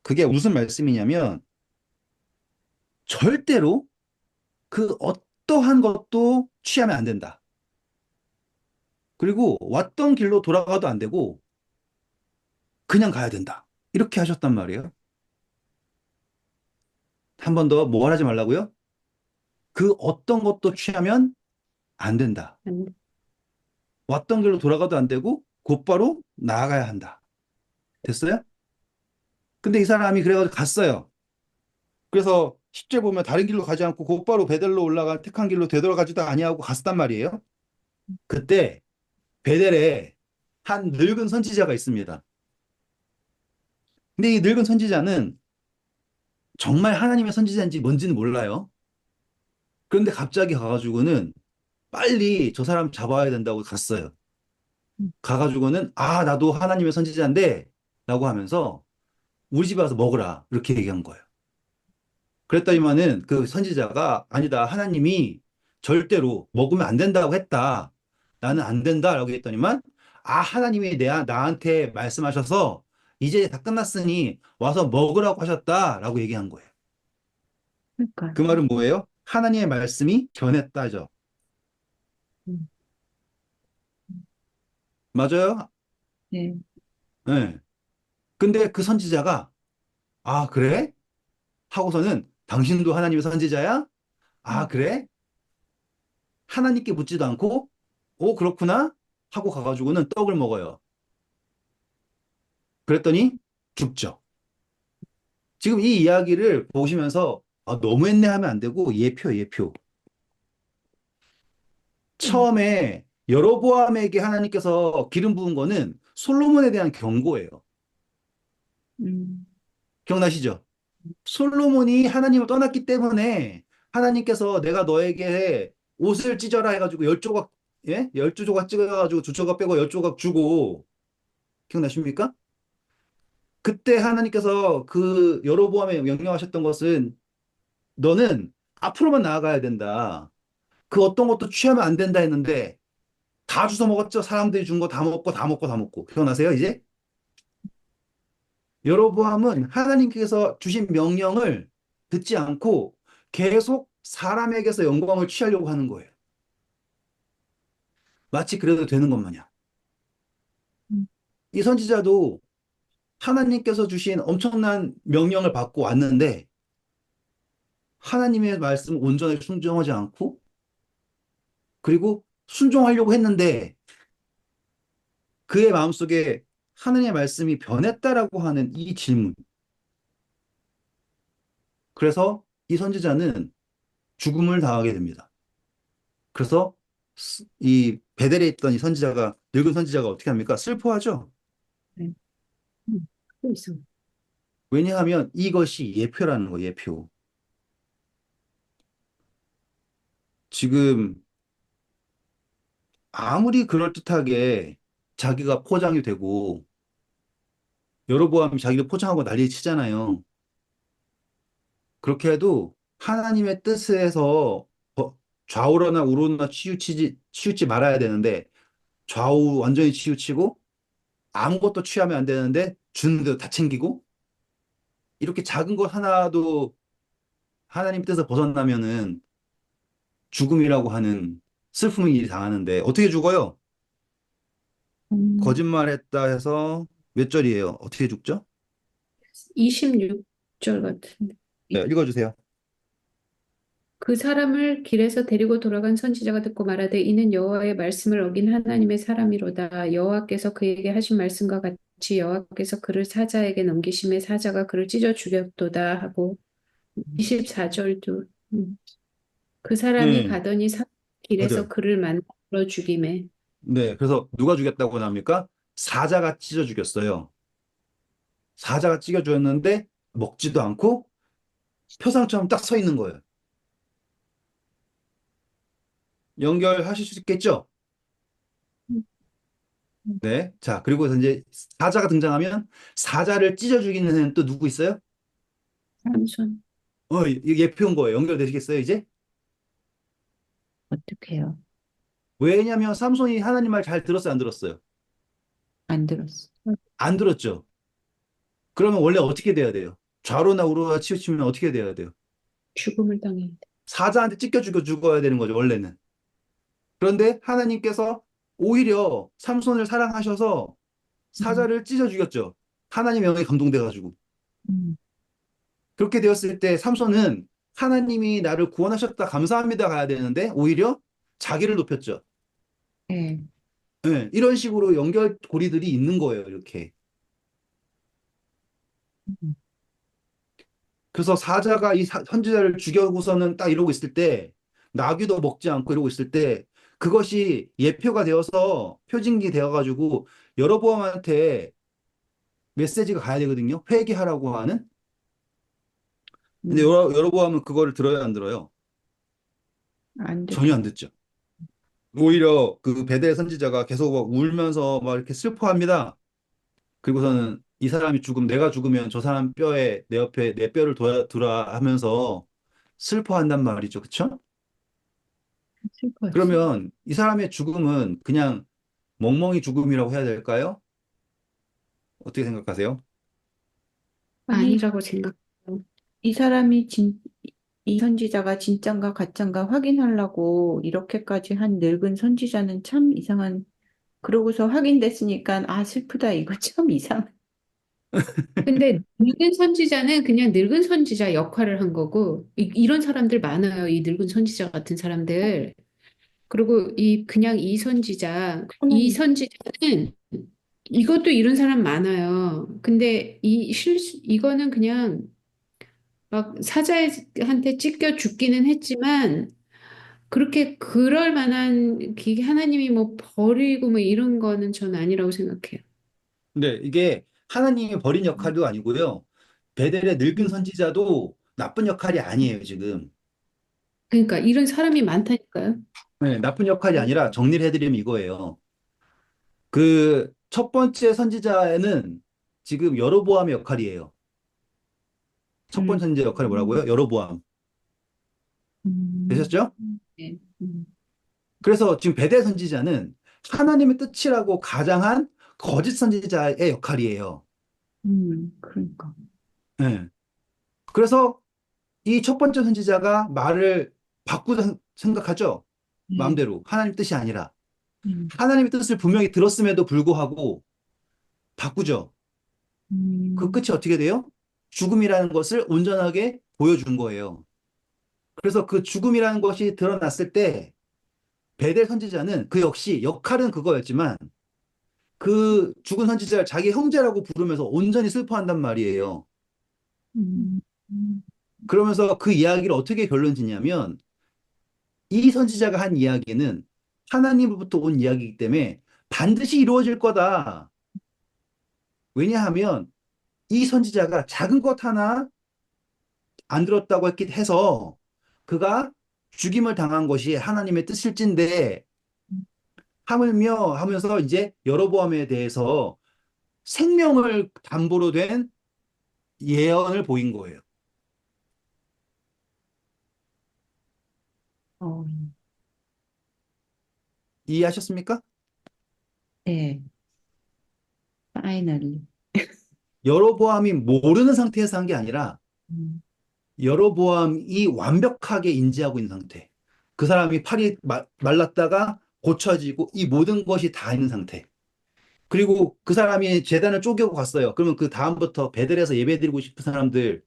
그게 무슨 말씀이냐면 절대로 그 어떠한 것도 취하면 안 된다. 그리고 왔던 길로 돌아가도 안 되고 그냥 가야 된다. 이렇게 하셨단 말이에요. 한 번 더 뭐 하지 말라고요? 그 어떤 것도 취하면 안 된다. 왔던 길로 돌아가도 안 되고 곧바로 나아가야 한다. 됐어요? 근데 이 사람이 그래가지고 갔어요. 그래서 10절 보면 다른 길로 가지 않고 곧바로 베델로 올라간 택한 길로 되돌아가지도 아니하고 갔단 말이에요. 그때 베델에 한 늙은 선지자가 있습니다. 근데 이 늙은 선지자는 정말 하나님의 선지자인지 뭔지는 몰라요. 그런데 갑자기 가가지고는 빨리 저 사람 잡아야 된다고 갔어요. 가가지고는 아, 나도 하나님의 선지자인데 라고 하면서 우리 집에 와서 먹으라. 이렇게 얘기한 거예요. 그랬더니만은 그 선지자가 아니다. 하나님이 절대로 먹으면 안 된다고 했다. 나는 안 된다라고 했더니만 아, 하나님이 나한테 말씀하셔서 이제 다 끝났으니 와서 먹으라고 하셨다라고 얘기한 거예요. 그러니까. 그 말은 뭐예요? 하나님의 말씀이 변했다죠. 음. 맞아요? 네. 네. 근데 그 선지자가 아, 그래? 하고서는 당신도 하나님의 선지자야? 아, 음. 그래? 하나님께 묻지도 않고 오, 그렇구나? 하고 가가지고는 떡을 먹어요. 그랬더니 죽죠. 지금 이 이야기를 보시면서 아, 너무했네 하면 안 되고 예표, 예표. 음. 처음에 여로보암에게 하나님께서 기름 부은 거는 솔로몬에 대한 경고예요. 음. 기억나시죠? 솔로몬이 하나님을 떠났기 때문에 하나님께서 내가 너에게 옷을 찢어라 해가지고 열 조각, 예? 12조각 찍어가지고 두 조각 빼고 열 조각 주고 기억나십니까? 그때 하나님께서 그 여로보암에 명령하셨던 것은 너는 앞으로만 나아가야 된다. 그 어떤 것도 취하면 안 된다 했는데 다 주워 먹었죠. 사람들이 준 거 다 먹고 다 먹고 다 먹고. 기억나세요, 이제? 여로보암은 하나님께서 주신 명령을 듣지 않고 계속 사람에게서 영광을 취하려고 하는 거예요. 마치 그래도 되는 것 마냥. 음. 이 선지자도 하나님께서 주신 엄청난 명령을 받고 왔는데 하나님의 말씀 온전하게 순종하지 않고 그리고 순종하려고 했는데 그의 마음속에 하나님의 말씀이 변했다라고 하는 이 질문. 그래서 이 선지자는 죽음을 당하게 됩니다. 그래서 이 베델에 있던 이 선지자가 늙은 선지자가 어떻게 합니까? 슬퍼하죠. 네. 또 있어. 왜냐하면 이것이 예표라는 거예요, 예표. 지금 아무리 그럴듯하게 자기가 포장이 되고 여로보암이 자기를 포장하고 난리 치잖아요. 그렇게 해도 하나님의 뜻에서 좌우로나 우로나 치우치 말아야 되는데 좌우 완전히 치우치고 아무것도 취하면 안 되는데 주는 대로 다 챙기고 이렇게 작은 것 하나도 하나님 뜻에서 벗어나면은 죽음이라고 하는 슬픔의 일이 당하는데 어떻게 죽어요? 음, 거짓말했다 해서 몇 절이에요? 어떻게 죽죠? 26절 같은데. 네, 읽어주세요. 그 사람을 길에서 데리고 돌아간 선지자가 듣고 말하되 이는 여호와의 말씀을 어긴 하나님의 사람이로다. 여호와께서 그에게 하신 말씀과 같이 여호와께서 그를 사자에게 넘기심에 사자가 그를 찢어 죽였도다 하고 24절도 그 사람이 네, 가더니 길에서 맞아요. 그를 만나러 죽이매. 네, 그래서 누가 죽였다고 나옵니까? 사자가 찢어 죽였어요. 사자가 찢어 죽였는데 먹지도 않고 표상처럼 딱 서 있는 거예요. 연결하실 수 있겠죠? 네. 자, 그리고 이제 사자가 등장하면 사자를 찢어 죽이는 애는 또 누구 있어요? 삼손. 이게 예표인 거예요. 연결되시겠어요, 이제? 어떡해요? 왜냐면 삼손이 하나님 말 잘 들었어요, 안 들었어요? 안 들었어. 안 들었죠. 그러면 원래 어떻게 돼야 돼요? 좌로나 우로나 치우치면 어떻게 돼야 돼요? 죽음을 당해야 돼. 사자한테 찢겨 죽어야 되는 거죠, 원래는. 그런데 하나님께서 오히려 삼손을 사랑하셔서 음, 사자를 찢어 죽였죠. 하나님의 영에 감동돼가지고. 음, 그렇게 되었을 때 삼손은 하나님이 나를 구원하셨다 감사합니다 가야 되는데 오히려 자기를 높였죠. 네. 네, 이런 식으로 연결고리들이 있는 거예요, 이렇게. 음, 그래서 사자가 이 선지자를 죽여고서는 딱 이러고 있을 때 나귀도 먹지 않고 이러고 있을 때 그것이 예표가 되어서 표징이 되어가지고 여로보암한테 메시지가 가야 되거든요. 회개하라고 하는. 근데 음, 여로보암은 그거를 들어요, 안 들어요? 안 들어. 전혀 안 듣죠. 오히려 그 베델 선지자가 계속 막 울면서 막 이렇게 슬퍼합니다. 그리고서는 이 사람이 내가 죽으면 저 사람 뼈에 내 옆에 내 뼈를 두라 하면서 슬퍼한단 말이죠. 그쵸? 슬퍼했어. 그러면 이 사람의 죽음은 그냥 멍멍이 죽음이라고 해야 될까요? 어떻게 생각하세요? 아니, 아니라고 생각해요. 이 사람이 이 선지자가 진짠가 가짠가 확인하려고 이렇게까지 한 늙은 선지자는 참 이상한, 그러고서 확인됐으니까, 아, 슬프다. 이거 참 이상. 근데 늙은 선지자는 그냥 늙은 선지자 역할을 한 거고 이런 사람들 많아요. 이 늙은 선지자 같은 사람들. 그리고 그냥 이 하나님. 선지자는 이것도 이런 사람 많아요. 근데 이거는 그냥 막 사자한테 찢겨 죽기는 했지만 그렇게 그럴 만한 하나님이 뭐 버리고 뭐 이런 거는 전 아니라고 생각해요. 근데 이게 하나님이 버린 역할도 아니고요. 베델의 늙은 음. 선지자도 나쁜 역할이 아니에요, 지금. 그러니까 이런 사람이 많다니까요. 네, 나쁜 역할이 아니라 정리를 해드리면 이거예요. 그 첫 번째 선지자에는 지금 여로보암의 역할이에요. 첫 음, 번째 선지자 역할이 뭐라고요? 여로보암. 음, 되셨죠? 네. 음, 그래서 지금 베델 선지자는 하나님의 뜻이라고 가장한 거짓 선지자의 역할이에요. 그러니까. 네. 그래서 이 첫 번째 선지자가 말을 바꾸자 생각하죠. 네. 마음대로. 하나님 뜻이 아니라. 음, 하나님의 뜻을 분명히 들었음에도 불구하고 바꾸죠. 그 끝이 음, 어떻게 돼요? 죽음이라는 것을 온전하게 보여준 거예요. 그래서 그 죽음이라는 것이 드러났을 때 베델 선지자는 그 역시 역할은 그거였지만 그 죽은 선지자를 자기 형제라고 부르면서 온전히 슬퍼한단 말이에요. 음, 음, 그러면서 그 이야기를 어떻게 결론 짓냐면 이 선지자가 한 이야기는 하나님으로부터 온 이야기이기 때문에 반드시 이루어질 거다. 왜냐하면 이 선지자가 작은 것 하나 안 들었다고 했기 해서 그가 죽임을 당한 것이 하나님의 뜻일진데 하물며 하면서 이제 여로보암에 대해서 생명을 담보로 된 예언을 보인 거예요. 어, 이해하셨습니까? 네, finally. 여로보암이 모르는 상태에서 한 게 아니라 음, 여로보암이 완벽하게 인지하고 있는 상태. 그 사람이 팔이 말랐다가 고쳐지고 이 모든 것이 다 있는 상태. 그리고 그 사람이 제단을 쪼개고 갔어요. 그러면 그 다음부터 베델에서 예배드리고 싶은 사람들,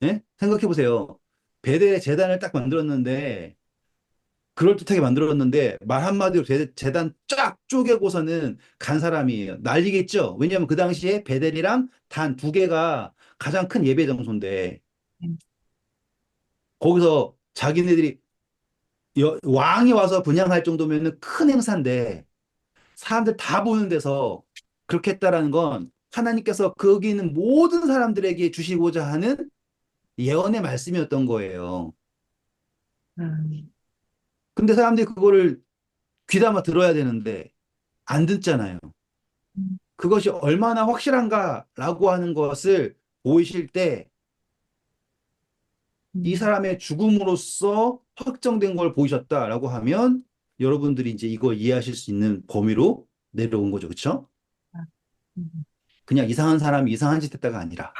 예? 생각해 보세요. 베델에 제단을 딱 만들었는데, 그럴듯하게 만들었는데, 말 한마디로 제단 쫙 쪼개고서는 간 사람이에요. 난리겠죠? 왜냐하면 그 당시에 베델이랑 단 두 개가 가장 큰 예배 장소인데, 음, 거기서 자기네들이 왕이 와서 분향할 정도면 큰 행사인데, 사람들 다 보는 데서 그렇게 했다라는 건 하나님께서 거기 있는 모든 사람들에게 주시고자 하는 예언의 말씀이었던 거예요. 아, 근데 사람들이 그거를 귀담아 들어야 되는데 안 듣잖아요. 음, 그것이 얼마나 확실한가라고 하는 것을 보이실 때 이 음, 사람의 죽음으로써 확정된 걸 보이셨다라고 하면 여러분들이 이제 이걸 이해하실 수 있는 범위로 내려온 거죠. 그렇죠? 아, 음. 그냥 이상한 사람이 이상한 짓 했다가 아니라.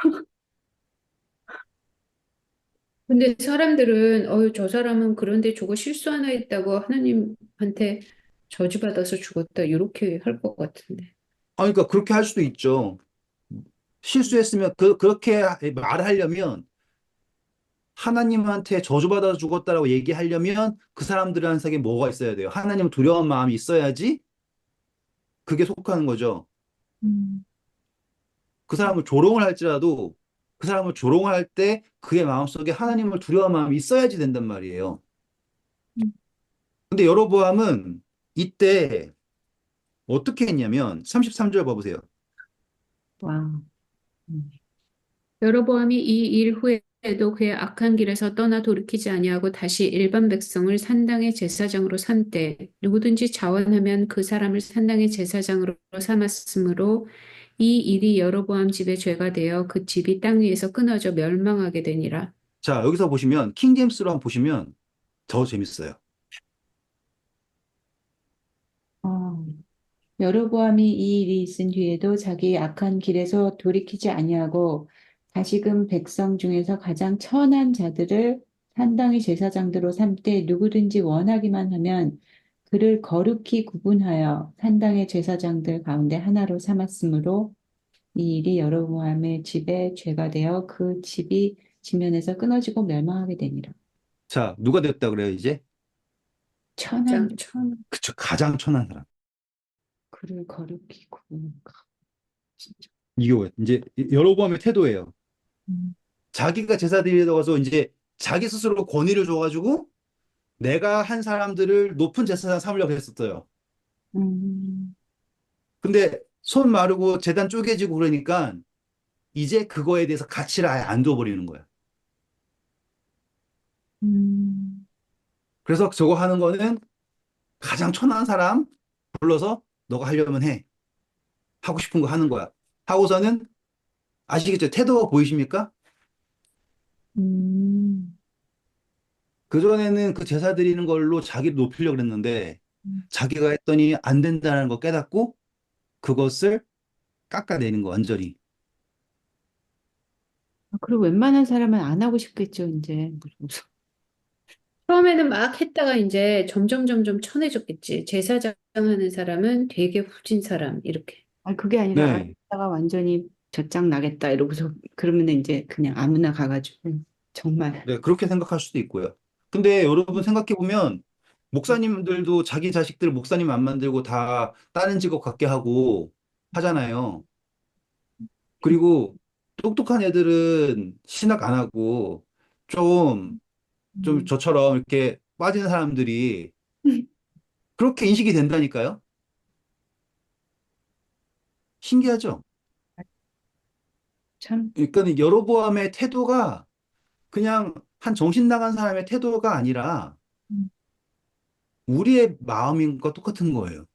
근데 사람들은 저 사람은 그런데 저거 실수 하나 했다고 하나님한테 저주받아서 죽었다 이렇게 할 것 같은데. 아, 그러니까 그렇게 할 수도 있죠. 실수했으면 그렇게 말을 하려면 하나님한테 저주받아 죽었다라고 얘기하려면 그 사람들한테 뭐가 있어야 돼요? 하나님 두려운 마음이 있어야지 그게 속하는 거죠. 음, 그 사람을 조롱을 할지라도 그 사람을 조롱할 때 그의 마음속에 하나님을 두려운 마음이 있어야지 된단 말이에요. 음. 근데 여로보암은 이때 어떻게 했냐면 33절 봐보세요. 와, 음, 여로보암이 이 일 후에도 그의 악한 길에서 떠나 돌이키지 아니하고 다시 일반 백성을 산당의 제사장으로 삼되 누구든지 자원하면 그 사람을 산당의 제사장으로 삼았으므로 이 일이 여로보암 집의 죄가 되어 그 집이 땅 위에서 끊어져 멸망하게 되니라. 자, 여기서 보시면 킹제임스로 한번 보시면 더 재밌어요. 어, 여로보암이 이 일이 있은 뒤에도 자기 악한 길에서 돌이키지 아니하고 다시금 백성 중에서 가장 천한 자들을 산당의 제사장들로 삼되 누구든지 원하기만 하면 그를 거룩히 구분하여 산당의 제사장들 가운데 하나로 삼았으므로 이 일이 여로보암의 집에 죄가 되어 그 집이 지면에서 끊어지고 멸망하게 되니라. 자, 누가 됐다 그래요, 이제? 천한 장 천. 그쵸, 가장 천한 사람. 그를 거룩히 구분. 진짜. 이게 뭐예요? 이제 여로보암의 태도예요. 음, 자기가 제사 드리러 가서 이제 자기 스스로 권위를 줘가지고 내가 한 사람들을 높은 제사장 삼으려고 했었어요. 음, 근데 손 마르고 제단 쪼개지고 그러니까 이제 그거에 대해서 가치를 아예 안 둬버리는 거야. 음, 그래서 저거 하는 거는 가장 천한 사람 불러서 너가 하려면 해. 하고 싶은 거 하는 거야. 하고서는 아시겠죠? 태도가 보이십니까? 음, 그전에는 그 제사 드리는 걸로 자기를 높이려고 그랬는데 음. 자기가 했더니 안 된다는 거 깨닫고 그것을 깎아내는 거 완전히. 그리고 웬만한 사람은 안 하고 싶겠죠, 이제. 무슨. 처음에는 막 했다가 이제 점점 천해졌겠지. 제사장 하는 사람은 되게 후진 사람 이렇게. 그게 아니라 안 네. 했다가 완전히 젖장 나겠다 이러고서 그러면 이제 그냥 아무나 가가지고 정말 네, 그렇게 생각할 수도 있고요. 근데 여러분 생각해 보면 목사님들도 자기 자식들 목사님 안 만들고 다 다른 직업 갖게 하고 하잖아요. 그리고 똑똑한 애들은 신학 안 하고 좀, 좀 음, 저처럼 이렇게 빠지는 사람들이 그렇게 인식이 된다니까요. 신기하죠? 참 그러니까 여로보암의 태도가 그냥 한 정신 나간 사람의 태도가 아니라 음, 우리의 마음인과 똑같은 거예요.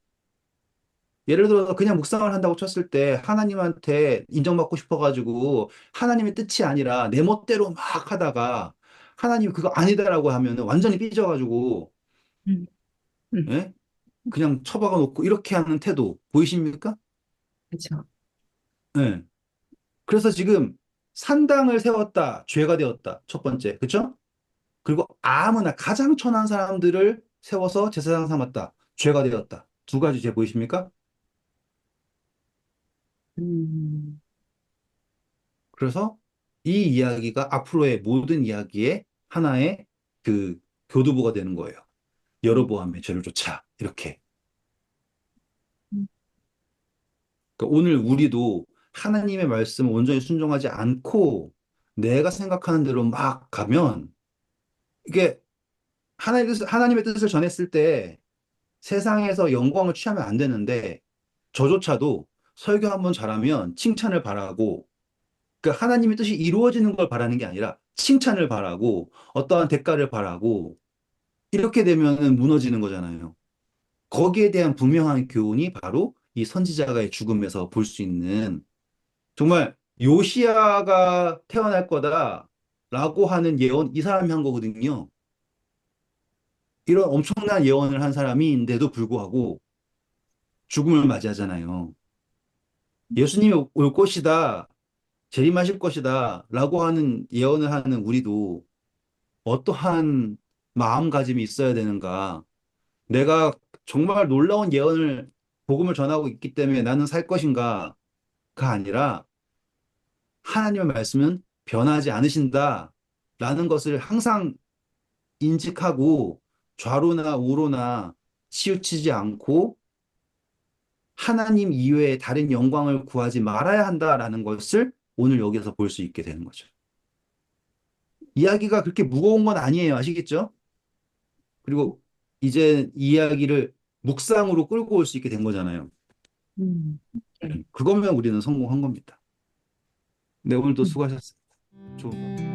예를 들어서 그냥 묵상을 한다고 쳤을 때 하나님한테 인정받고 싶어가지고 하나님의 뜻이 아니라 내 멋대로 막 하다가 하나님 그거 아니다라고 하면 완전히 삐져가지고 음, 음, 예? 그냥 처박아 놓고 이렇게 하는 태도 보이십니까? 그죠. 예. 그래서 지금 산당을 세웠다, 죄가 되었다. 첫 번째. 그쵸? 그리고 아무나 가장 천한 사람들을 세워서 제사장 삼았다. 죄가 되었다. 두 가지 죄 보이십니까? 음, 그래서 이 이야기가 앞으로의 모든 이야기의 하나의 그 교두보가 되는 거예요. 여로보암의 죄를 쫓아. 이렇게. 음, 그러니까 오늘 우리도 하나님의 말씀을 온전히 순종하지 않고 내가 생각하는 대로 막 가면 이게 하나님의 뜻을 전했을 때 세상에서 영광을 취하면 안 되는데 저조차도 설교 한번 잘하면 칭찬을 바라고 그러니까 하나님의 뜻이 이루어지는 걸 바라는 게 아니라 칭찬을 바라고 어떠한 대가를 바라고 이렇게 되면은 무너지는 거잖아요. 거기에 대한 분명한 교훈이 바로 이 선지자가의 죽음에서 볼 수 있는 정말 요시야가 태어날 거다라고 하는 예언 이 사람이 한 거거든요. 이런 엄청난 예언을 한 사람인데도 불구하고 죽음을 맞이하잖아요. 예수님이 올 것이다, 재림하실 것이다, 라고 하는 예언을 하는 우리도 어떠한 마음가짐이 있어야 되는가. 내가 정말 놀라운 예언을, 복음을 전하고 있기 때문에 나는 살 것인가가 아니라 하나님의 말씀은 변하지 않으신다, 라는 것을 항상 인식하고 좌로나 우로나 치우치지 않고 하나님 이외에 다른 영광을 구하지 말아야 한다라는 것을 오늘 여기서 볼 수 있게 되는 거죠. 이야기가 그렇게 무거운 건 아니에요. 아시겠죠? 그리고 이제 이 이야기를 묵상으로 끌고 올 수 있게 된 거잖아요. 네. 그거면 우리는 성공한 겁니다. 네, 오늘도 음. 수고하셨습니다. 좋은 밤.